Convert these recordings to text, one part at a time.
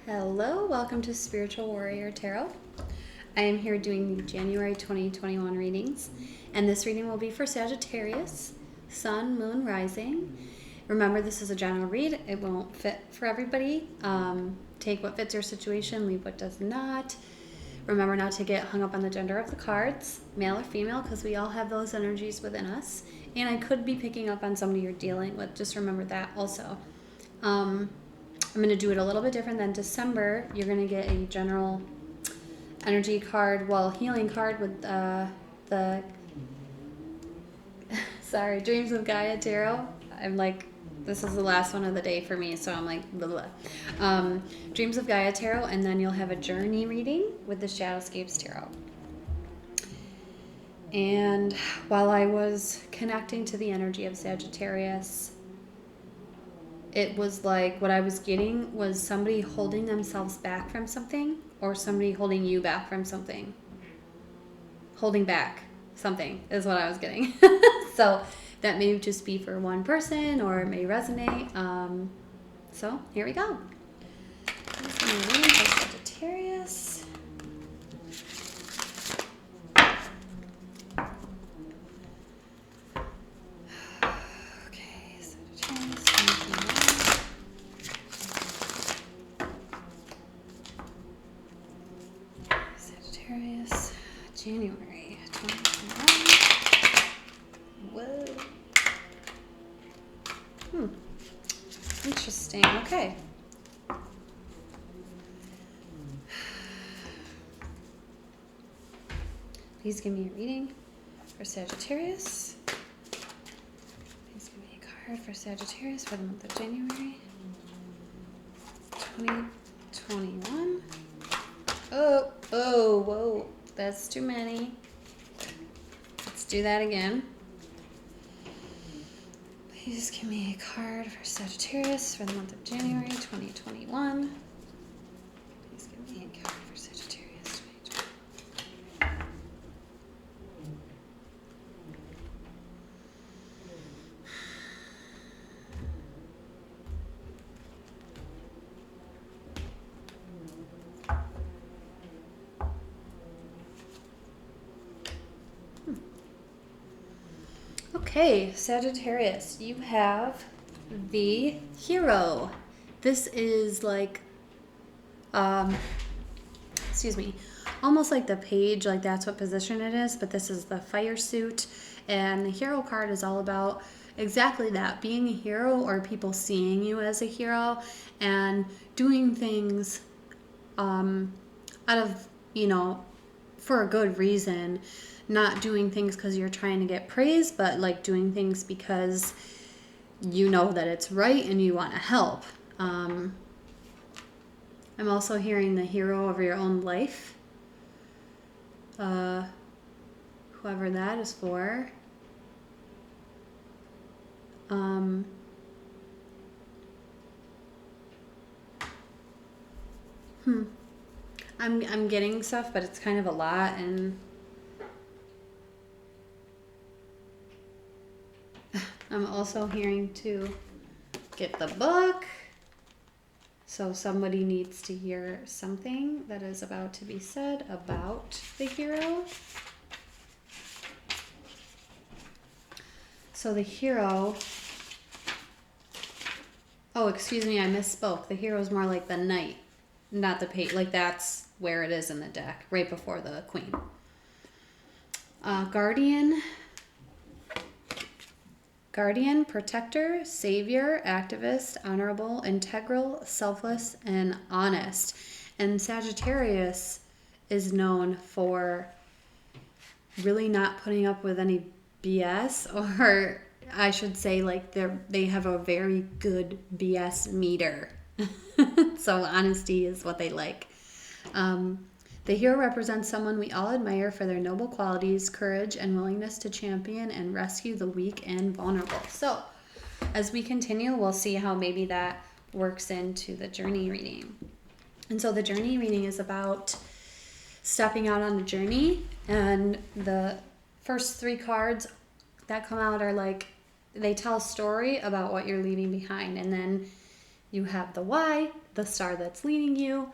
Hello, welcome to Spiritual Warrior Tarot. I am here doing the January 2021 readings, and this reading will be for Sagittarius, Sun, Moon, Rising. Remember, this is a general read. It won't fit for everybody. Take what fits your situation, leave what does not. Remember not to get hung up on the gender of the cards, male or female, because we all have those energies within us. And I could be picking up on somebody you're dealing with. Just remember that also. I'm going to do it a little bit different than December. You're going to get a general energy card, healing card with the Dreams of Gaia Tarot. I'm like, this is the last one of the day for me, so I'm like, blah, blah. Dreams of Gaia Tarot, and then you'll have a journey reading with the Shadowscapes Tarot. And while I was connecting to the energy of Sagittarius, it was like what I was getting was somebody holding themselves back from something, or somebody holding you back from something. Holding back something is what I was getting. So that may just be for one person, or it may resonate. So here we go. Sagittarius. Sagittarius, January 2021. Whoa. Interesting. Okay. Please give me a reading for Sagittarius. Please give me a card for Sagittarius for the month of January 2021. Whoa, that's too many. Let's do that again. Please give me a card for Sagittarius for the month of January 2021. Please give me a card for Sagittarius 2021. Okay, Sagittarius, you have the Hero. This is like, almost like the Page, like that's what position it is, but this is the fire suit, and the Hero card is all about exactly that, being a hero, or people seeing you as a hero, and doing things out of, for a good reason. Not doing things because you're trying to get praise, but like doing things because you know that it's right and you want to help. I'm also hearing the hero of your own life. Whoever that is for. I'm getting stuff, but it's kind of a lot, and I'm also hearing to get the book. So somebody needs to hear something that is about to be said about the hero. So the hero... Oh, excuse me, I misspoke. The hero is more like the knight, not the page. Like that's where it is in the deck, right before the queen. Guardian, protector, savior, activist, honorable, integral, selfless, and honest. And Sagittarius is known for really not putting up with any BS, or I should say like they have a very good BS meter. So honesty is what they like. The hero represents someone we all admire for their noble qualities, courage, and willingness to champion and rescue the weak and vulnerable. So, as we continue, we'll see how maybe that works into the journey reading. And so the journey reading is about stepping out on a journey, and the first three cards that come out are like, they tell a story about what you're leaving behind, and then you have the why, the star that's leading you,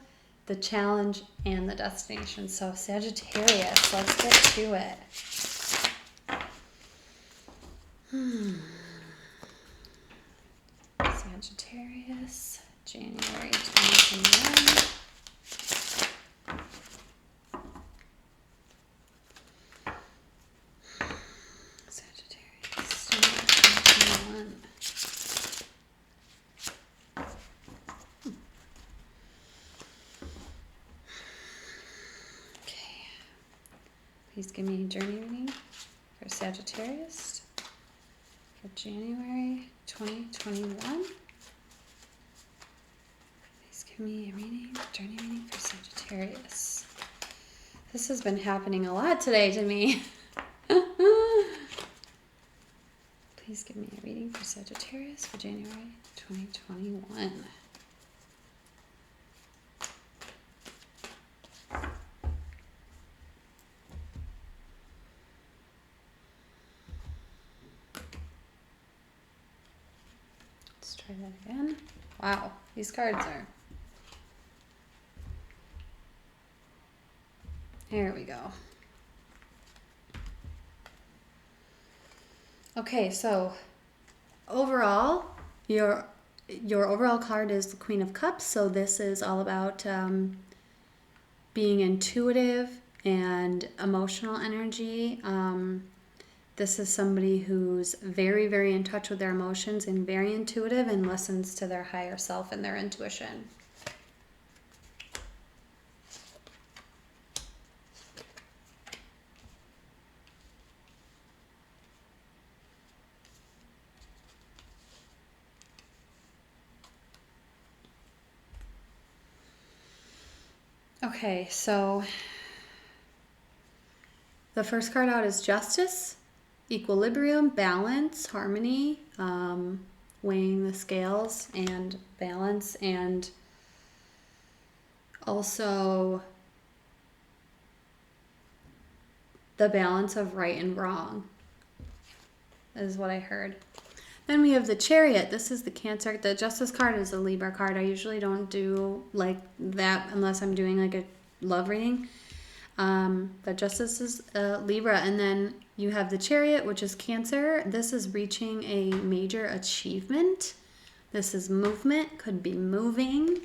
the challenge, and the destination. So Sagittarius, let's get to it. Sagittarius, January 2021. Sagittarius, January 2021. Okay. Please give me a journey reading for Sagittarius for January 2021. Please give me a reading, journey reading for Sagittarius. This has been happening a lot today to me. Please give me a reading for Sagittarius for January 2021. Let's try that again. Wow, these cards are... Here we go. Okay, so overall, your overall card is the Queen of Cups. So this is all about being intuitive and emotional energy. This is somebody who's very, very in touch with their emotions and very intuitive and listens to their higher self and their intuition. Okay, so the first card out is Justice, equilibrium, balance, harmony, weighing the scales and balance, and also the balance of right and wrong is what I heard. Then we have the Chariot. This is the Cancer. The Justice card is a Libra card. I usually don't do like that unless I'm doing like a love reading. But Justice is Libra. And then you have the Chariot, which is Cancer. This is reaching a major achievement. This is movement, could be moving.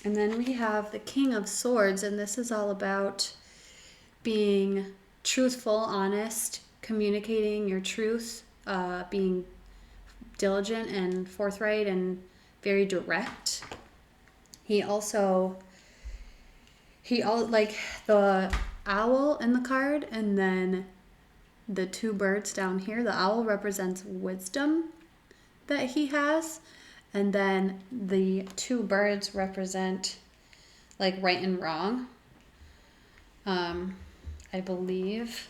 And then we have the King of Swords, and this is all about being truthful, honest, communicating your truth, being diligent and forthright and very direct. Like the owl in the card, and then the two birds down here. The owl represents wisdom that he has, and then the two birds represent like right and wrong. I believe.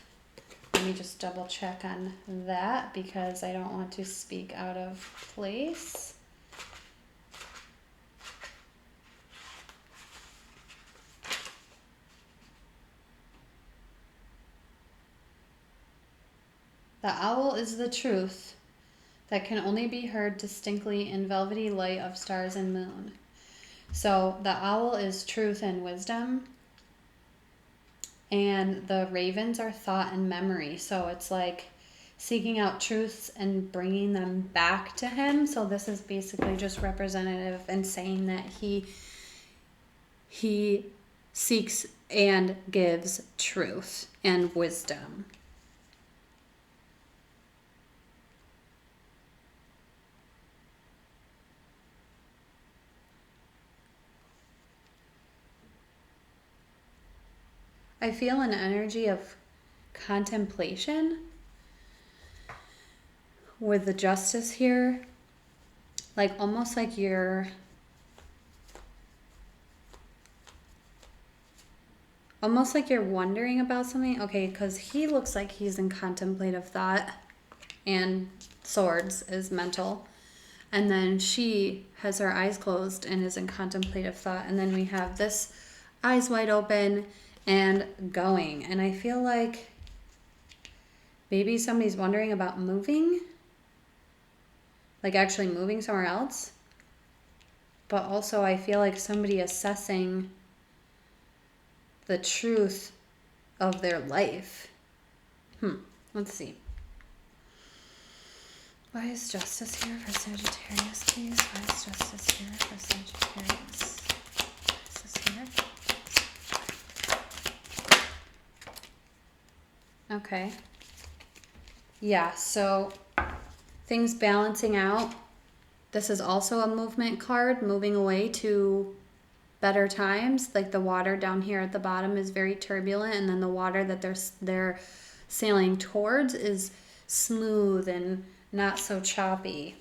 Let me just double check on that because I don't want to speak out of place. The owl is the truth that can only be heard distinctly in velvety light of stars and moon. So the owl is truth and wisdom. And the ravens are thought and memory. So it's like seeking out truths and bringing them back to him. So this is basically just representative and saying that he seeks and gives truth and wisdom. I feel an energy of contemplation with the Justice here, like almost like you're wondering about something. Okay, because he looks like he's in contemplative thought, and swords is mental, and then she has her eyes closed and is in contemplative thought, and then we have this eyes wide open and going. And I feel like maybe somebody's wondering about moving, like actually moving somewhere else. but also I feel like somebody assessing the truth of their life. Let's see. Why is justice here for Sagittarius, please? Why is justice here for Sagittarius? Is this here? Okay. Yeah, so things balancing out. This is also a movement card, moving away to better times. Like the water down here at the bottom is very turbulent, and then the water that they're sailing towards is smooth and not so choppy.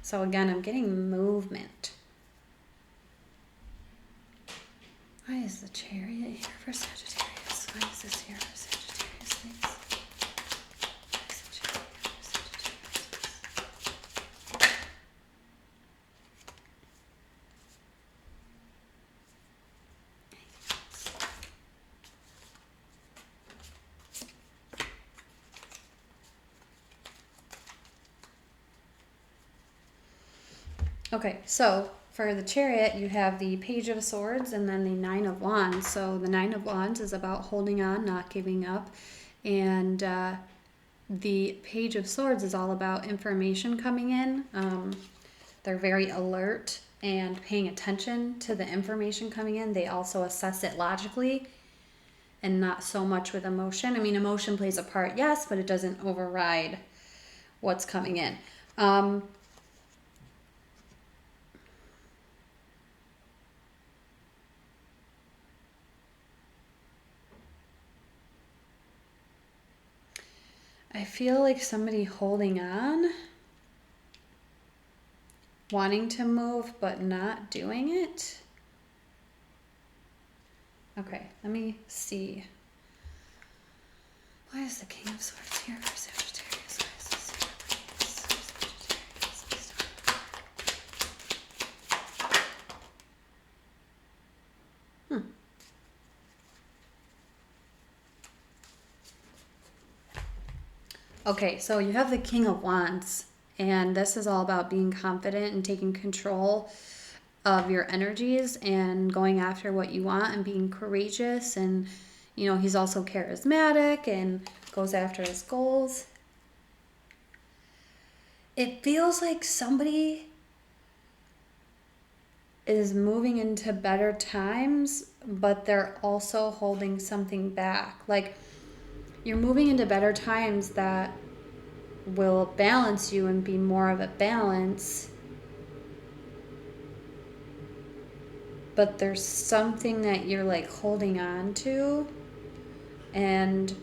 So again, I'm getting movement. Why is the Chariot here for Sagittarius? Why is this here for Sagittarius, please? Why is the Chariot here for Sagittarius? Okay, so for the Chariot, you have the Page of Swords and then the Nine of Wands. So the Nine of Wands is about holding on, not giving up. And the Page of Swords is all about information coming in. They're very alert and paying attention to the information coming in. They also assess it logically and not so much with emotion. I mean, emotion plays a part, yes, but it doesn't override what's coming in. I feel like somebody holding on, wanting to move, but not doing it. Okay, let me see. Why is the King of Swords here for Sagittarius? Why is this here, please? Sagittarius, please. Okay, so you have the King of Wands, and this is all about being confident and taking control of your energies and going after what you want and being courageous. And, you know, he's also charismatic and goes after his goals. It feels like somebody is moving into better times, but they're also holding something back. Like, you're moving into better times that will balance you and be more of a balance. But there's something that you're like holding on to and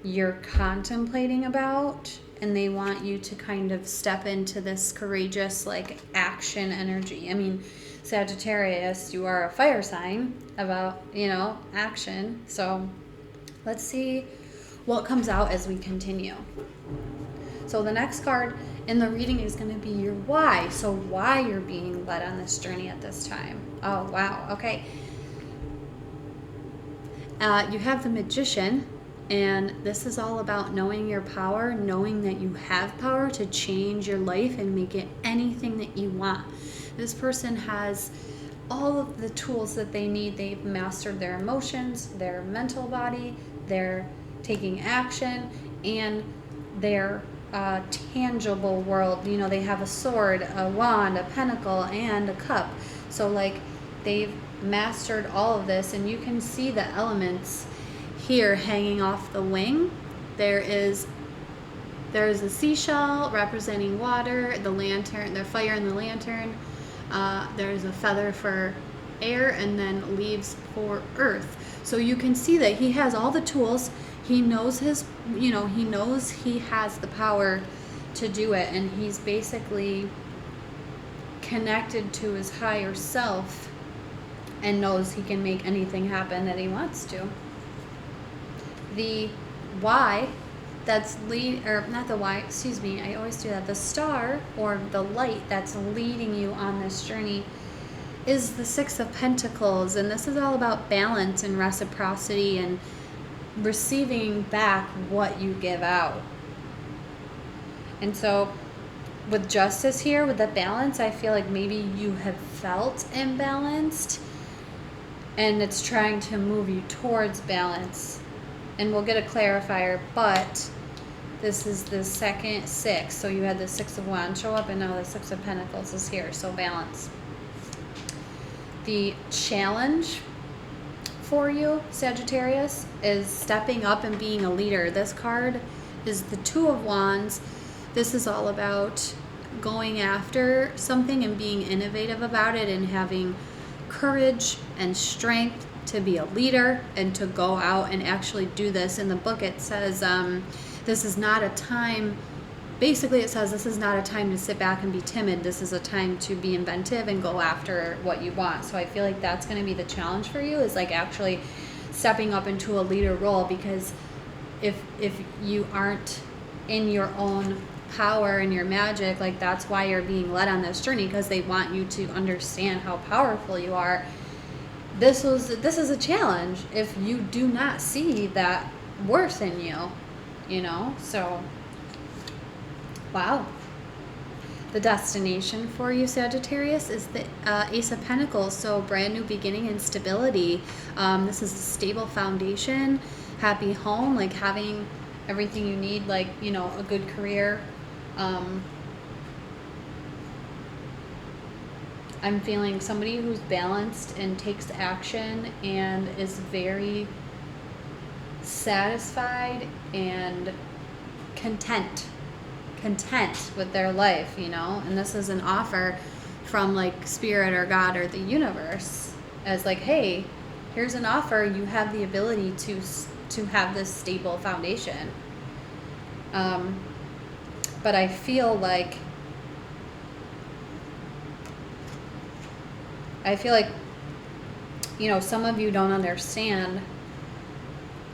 you're contemplating about, and they want you to kind of step into this courageous like action energy. I mean, Sagittarius, you are a fire sign about, you know, action. So let's see what comes out as we continue. So the next card in the reading is going to be your why. So why you're being led on this journey at this time. Oh, wow. Okay. You have the Magician, and this is all about knowing your power, knowing that you have power to change your life and make it anything that you want. This person has all of the tools that they need. They've mastered their emotions, their mental body, they're taking action, and their tangible world. You know, they have a sword, a wand, a pentacle, and a cup. So like they've mastered all of this, and you can see the elements here hanging off the wing. There is a seashell representing water, the lantern, the fire in the lantern. There's a feather for air, and then leaves for earth. So you can see that he has all the tools. He knows he knows he has the power to do it, and he's basically connected to his higher self and knows he can make anything happen that he wants to. The why that's I always do that. The star or the light that's leading you on this journey is the Six of Pentacles, and this is all about balance and reciprocity and receiving back what you give out. And so with justice here, with the balance, I feel like maybe you have felt imbalanced and it's trying to move you towards balance. And we'll get a clarifier, but this is the second six. So you had the Six of Wands show up and now the Six of Pentacles is here. So balance. The challenge for you, Sagittarius, is stepping up and being a leader. This card is the Two of Wands. This is all about going after something and being innovative about it and having courage and strength to be a leader and to go out and actually do this. In the book it says this is not a time, basically it says this is not a time to sit back and be timid. This is a time to be inventive and go after what you want. So I feel like that's going to be the challenge for you, is like actually stepping up into a leader role, because if you aren't in your own power and your magic, like that's why you're being led on this journey, because they want you to understand how powerful you are. This is a challenge if you do not see that worth in you, you know. So wow. The destination for you, Sagittarius, is the Ace of Pentacles. So brand new beginning and stability. This is a stable foundation, happy home, like having everything you need, like, you know, a good career. I'm feeling somebody who's balanced and takes action and is very satisfied and content with their life, you know. And this is an offer from like spirit or God or the universe as like, hey, here's an offer. You have the ability to have this stable foundation. But I feel like you know, some of you don't understand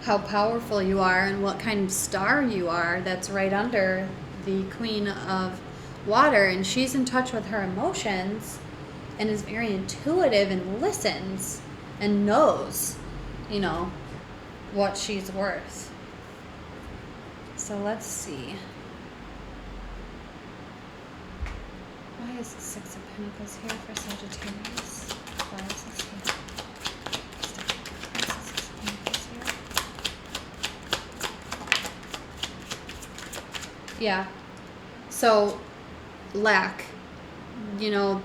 how powerful you are and what kind of star you are that's right under the Queen of Water. And she's in touch with her emotions and is very intuitive and listens and knows, you know, what she's worth. So let's see. Why is the Six of Pentacles here for Sagittarius? Why is this here? Why is the Six of Pentacles here? Yeah. So, lack. You know,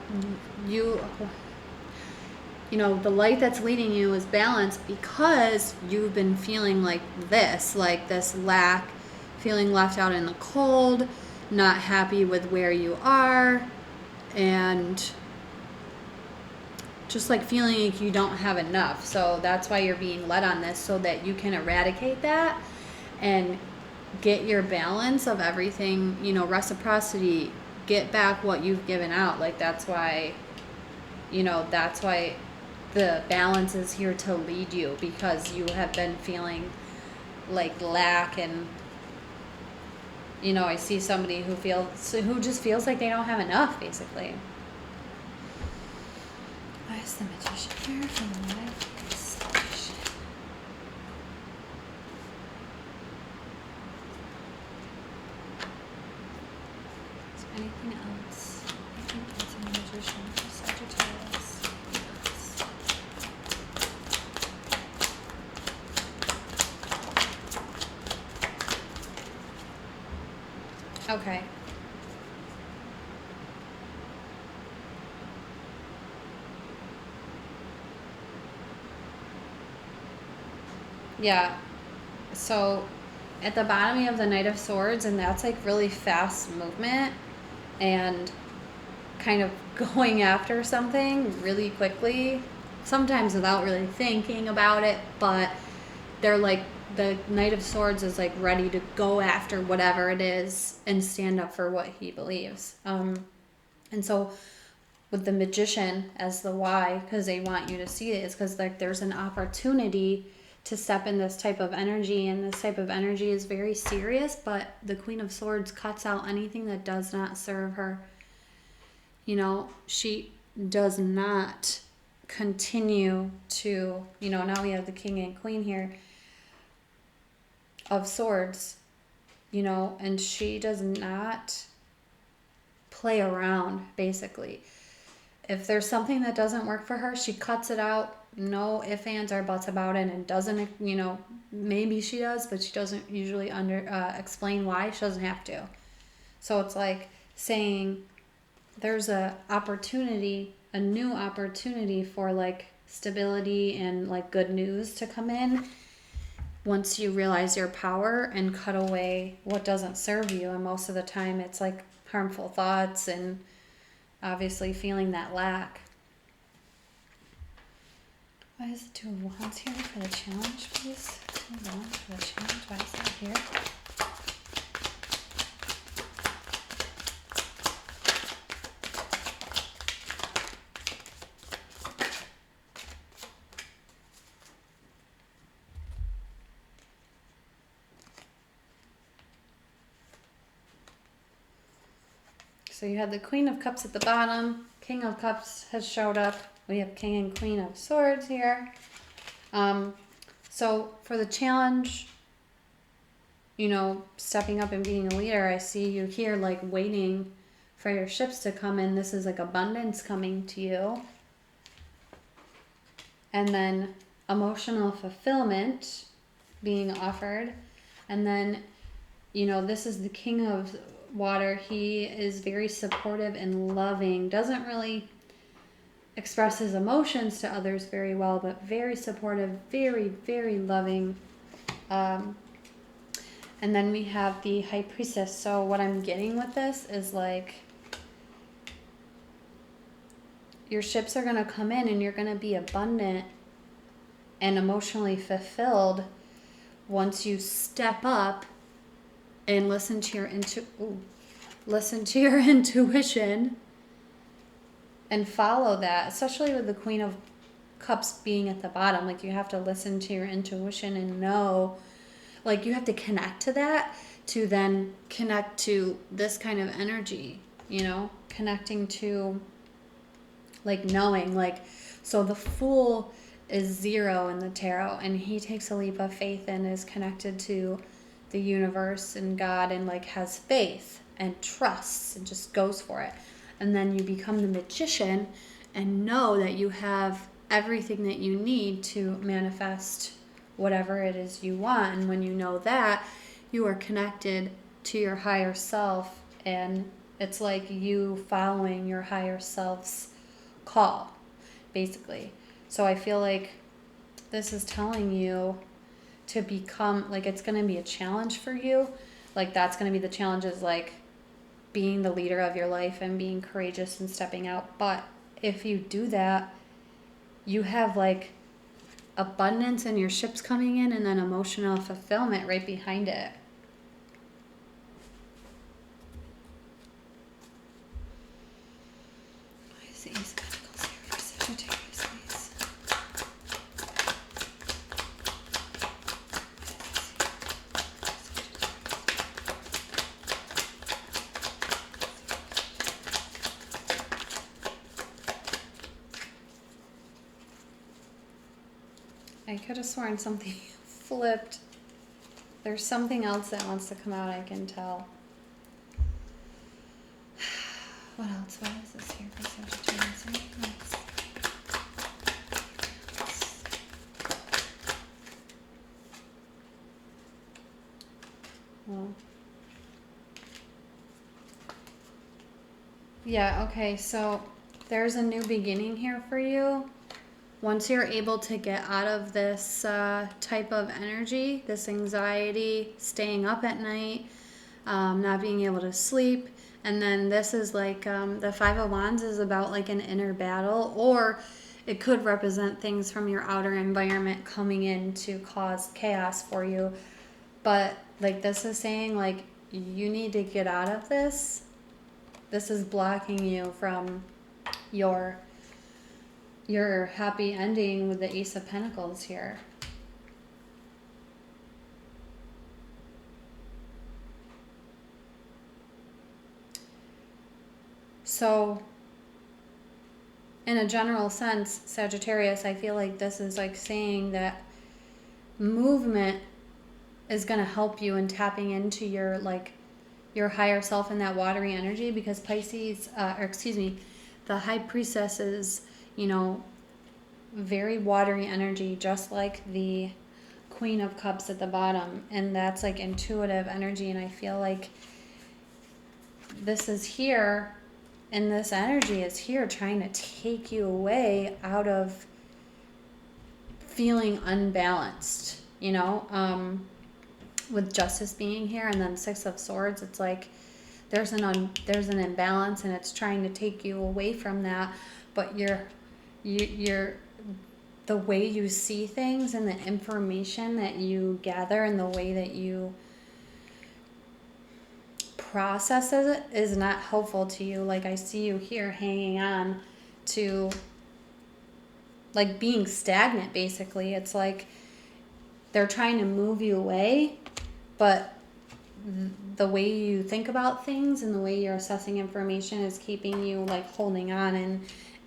the light that's leading you is balance, because you've been feeling like this lack, feeling left out in the cold, not happy with where you are, and just like feeling like you don't have enough. So that's why you're being led on this, so that you can eradicate that and get your balance of everything, you know, reciprocity, get back what you've given out. Like that's why the balance is here to lead you, because you have been feeling like lack. And you know, I see somebody who just feels like they don't have enough, basically. Why is the Magician here for the life constellation? Is there anything else? I think that's a Magician for Sagittarius. Okay. Yeah. So at the bottom you have the Knight of Swords, and that's like really fast movement and kind of going after something really quickly, sometimes without really thinking about it, but they're like, the Knight of Swords is like ready to go after whatever it is and stand up for what he believes. And so with the Magician as the why, because they want you to see it, is because like there's an opportunity to step in this type of energy, and this type of energy is very serious, but the Queen of Swords cuts out anything that does not serve her. You know, she does not continue to, you know, now we have the King and Queen here of Swords, you know, and she does not play around, basically. If there's something that doesn't work for her, she cuts it out. No ifs, ands, or buts about it, and doesn't, maybe she does, but she doesn't usually explain why. She doesn't have to. So it's like saying there's a new opportunity for like stability and like good news to come in once you realize your power and cut away what doesn't serve you. And most of the time it's like harmful thoughts and obviously feeling that lack. Why is it 2 of Wands here for the challenge, please? 2 of Wands for the challenge. Why is that here? So you have the Queen of Cups at the bottom. King of Cups has showed up. We have King and Queen of Swords here. So for the challenge, stepping up and being a leader, I see you here like waiting for your ships to come in. This is like abundance coming to you. And then emotional fulfillment being offered. And then, this is the King of Water. He is very supportive and loving. Doesn't really express his emotions to others very well, but very supportive, very, very loving. And then we have the High Priestess. So what I'm getting with this is like your ships are going to come in and you're going to be abundant and emotionally fulfilled once you step up and listen to your intuition and follow that, especially with the Queen of Cups being at the bottom. Like, you have to listen to your intuition and know, like, you have to connect to that to then connect to this kind of energy, connecting to, like, knowing, like, so the Fool is 0 in the tarot, and he takes a leap of faith and is connected to the universe and God and, like, has faith and trusts and just goes for it. And then you become the Magician and know that you have everything that you need to manifest whatever it is you want. And when you know that, you are connected to your higher self, and it's like you following your higher self's call, basically. So I feel like this is telling you to become, like, it's going to be a challenge for you. Like, that's going to be the challenge, is like being the leader of your life and being courageous and stepping out. But if you do that, you have like abundance and your ships coming in, and then emotional fulfillment right behind it. Why is the Ace of Pentacles here for Sagittarius, please? I could have sworn something flipped. There's something else that wants to come out, I can tell. What else? What is this here for Sagittarius? Anything else? Well, yeah, okay, so there's a new beginning here for you. Once you're able to get out of this type of energy, this anxiety, staying up at night, not being able to sleep, and then this is like the Five of Wands is about like an inner battle, or it could represent things from your outer environment coming in to cause chaos for you. But like this is saying, like, you need to get out of this. This is blocking you from your happy ending with the Ace of Pentacles here. So in a general sense, Sagittarius, I feel like this is like saying that movement is going to help you in tapping into your like your higher self and that watery energy, because Pisces, the High Priestess is, you know, very watery energy, just like the Queen of Cups at the bottom, and that's like intuitive energy. And I feel like this is here, and this energy is here trying to take you away out of feeling unbalanced, you know, with Justice being here, and then Six of Swords. It's like there's an imbalance, and it's trying to take you away from that. But you're the way you see things and the information that you gather and the way that you process it is not helpful to you. Like, I see you here hanging on to, like, being stagnant, basically. It's like they're trying to move you away, but the way you think about things and the way you're assessing information is keeping you, like, holding on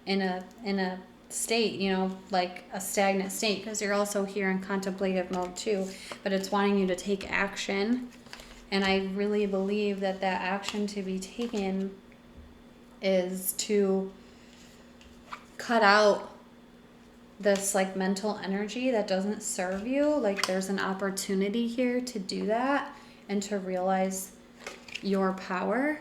in a state, you know, like a stagnant state, because you're also here in contemplative mode too, but it's wanting you to take action. And I really believe that that action to be taken is to cut out this, like, mental energy that doesn't serve you. Like, there's an opportunity here to do that and to realize your power,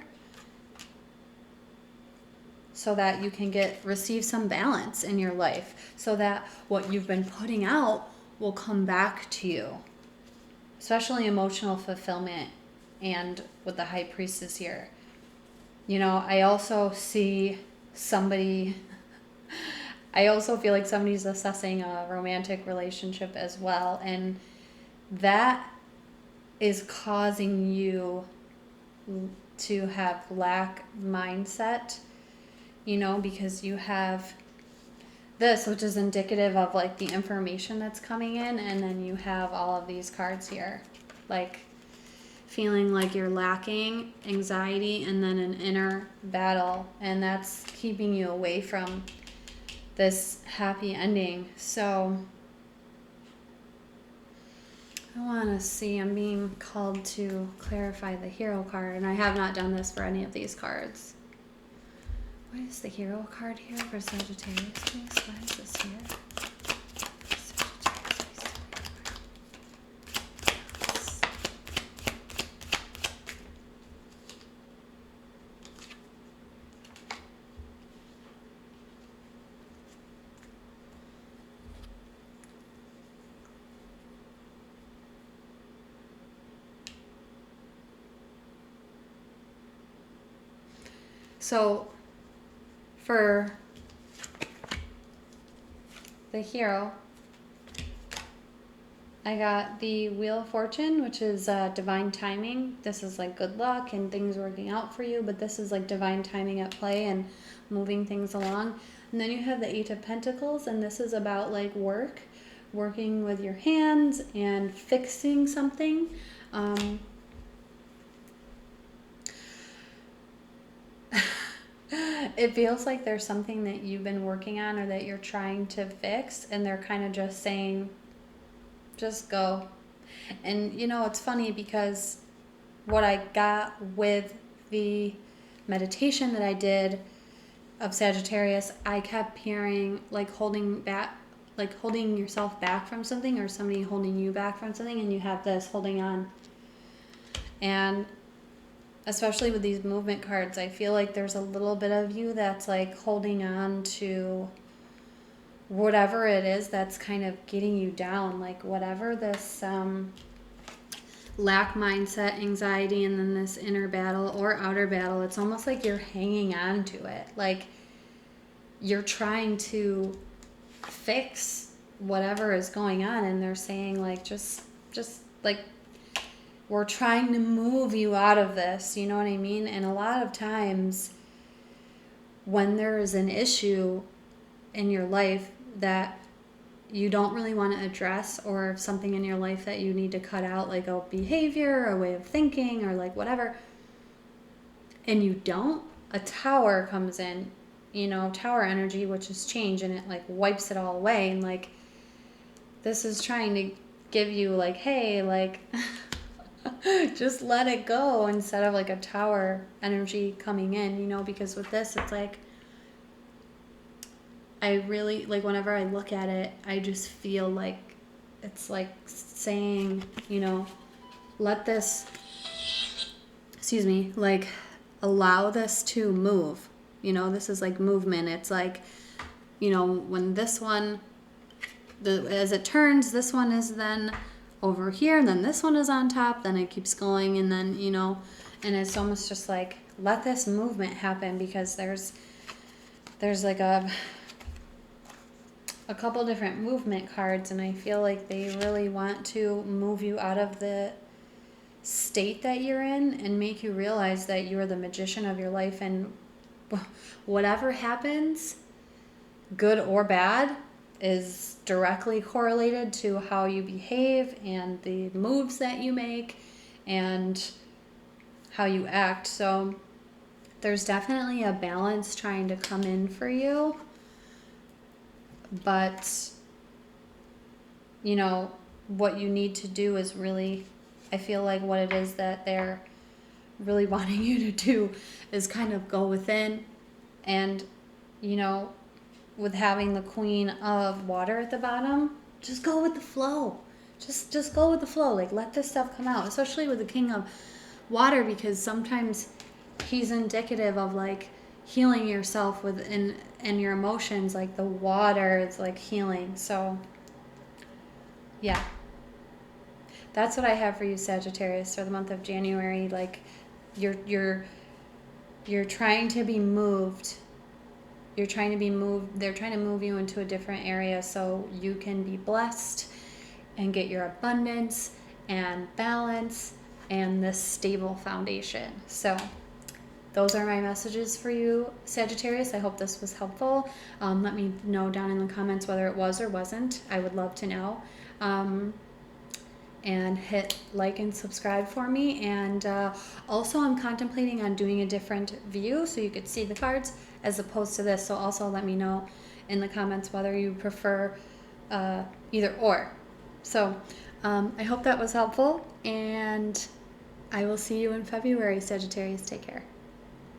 so that you can receive some balance in your life, so that what you've been putting out will come back to you, especially emotional fulfillment. And with the High Priestess here, you know, I also see somebody, I also feel like somebody's assessing a romantic relationship as well, and that is causing you to have lack mindset, you know, because you have this, which is indicative of, like, the information that's coming in, and then you have all of these cards here, like feeling like you're lacking, anxiety, and then an inner battle, and that's keeping you away from this happy ending. So I want to see, I'm being called to clarify the Hero card, and I have not done this for any of these cards. What is the Hero card here for Sagittarius, please? Why is this here? So for the Hero, I got the Wheel of Fortune, which is divine timing. This is like good luck and things working out for you, but this is like divine timing at play and moving things along. And then you have the Eight of Pentacles, and this is about like working with your hands and fixing something. It feels like there's something that you've been working on or that you're trying to fix, and they're kind of just saying, just go. And, you know, it's funny because what I got with the meditation that I did of Sagittarius, I kept hearing like holding yourself back from something, or somebody holding you back from something, and you have this holding on. And especially with these movement cards, I feel like there's a little bit of you that's like holding on to whatever it is that's kind of getting you down, like whatever this lack mindset, anxiety, and then this inner battle or outer battle. It's almost like you're hanging on to it, like you're trying to fix whatever is going on, and they're saying like just like, we're trying to move you out of this, you know what I mean? And a lot of times when there is an issue in your life that you don't really want to address, or something in your life that you need to cut out, like a behavior, a way of thinking, or like whatever, and you don't, a tower comes in, you know, tower energy, which is change, and it like wipes it all away. And like, this is trying to give you like, hey, like Just let it go instead of like a tower energy coming in, because with this, it's like, I really, like, whenever I look at it, I just feel like it's like saying, let this, excuse me, like, allow this to move. This is like movement. It's like, when this one, as it turns, this one is then over here, and then this one is on top, then it keeps going, and then, and it's almost just like, let this movement happen, because there's like a couple different movement cards, and I feel like they really want to move you out of the state that you're in and make you realize that you are the magician of your life, and whatever happens, good or bad, is directly correlated to how you behave and the moves that you make and how you act. So there's definitely a balance trying to come in for you, but what you need to do is really, I feel like what it is that they're really wanting you to do is kind of go within, and with having the Queen of Water at the bottom, just go with the flow. Just go with the flow. Like, let this stuff come out, especially with the King of Water, because sometimes he's indicative of like healing yourself within and your emotions. Like the water is like healing. So yeah, that's what I have for you, Sagittarius, for the month of January. Like, you're trying to be moved. You're trying to be moved. They're trying to move you into a different area so you can be blessed and get your abundance and balance and this stable foundation. So those are my messages for you, Sagittarius. I hope this was helpful. Let me know down in the comments whether it was or wasn't. I would love to know. And hit like and subscribe for me. And also, I'm contemplating on doing a different view so you could see the cards as opposed to this. So also let me know in the comments whether you prefer either or. So I hope that was helpful, and I will see you in February, Sagittarius. Take care.